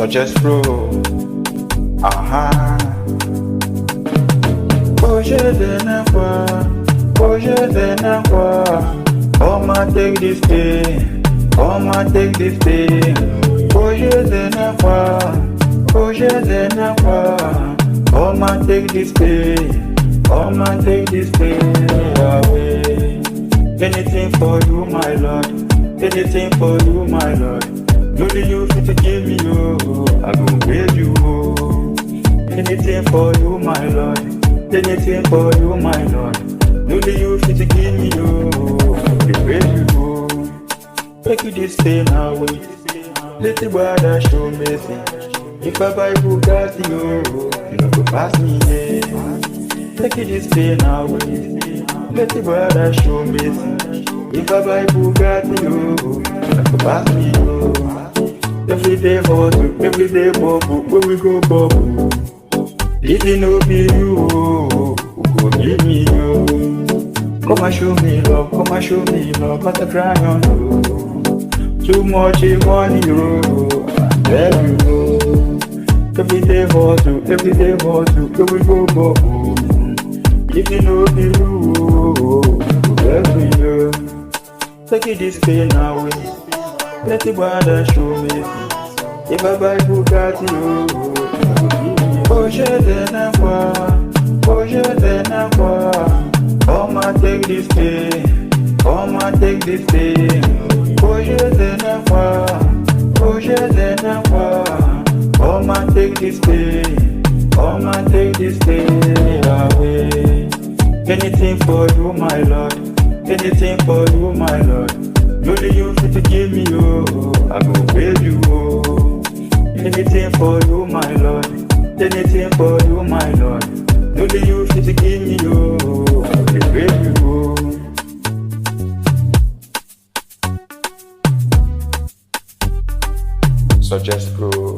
Suggest bro. Aha. Hoje de na qua, hoje de na qua. Come and take this thing, come and take this thing. Hoje de na qua, hoje de na qua. Come and take this thing, come and take this thing away. Anything for you, my Lord. Anything for you, my Lord. Only you fit to give me, oh, I go praise you, oh. Anything for you, my Lord. Anything for you, my Lord. Only you fit to give me, oh, I go praise you, oh. Take you this pain away. Let the brother show mercy. If I buy Bugatti, oh, you don't go pass me, yeah. Take you this pain away. Let the brother show mercy. If I buy Bugatti, oh, you don't go pass me, oh. Every day hustle, every day bubble, where we go bubble. If it no be you, oh, who go give me you? Come and show me love, come and show me love, but I cry on you. Too much money, oh, I tell you, oh. Every day hustle, where we go bubble. If it no be you, oh, who tell me you? Take it this pain away. Let the brother show me. If I buy Bugatti, oh, hoje de na qua, hoje de na qua. Come and take this thing, come and take this thing. Hoje de na qua, hoje de na qua. Come and take this thing, come and take this thing away. Anything for you, my Lord. Anything for you, my Lord. Only you fit to give me, oh, I go praise you, oh. Anything for you, my Lord. Anything for you, my Lord. Only you fit to give me, oh, I go praise you, oh. Suggest bro.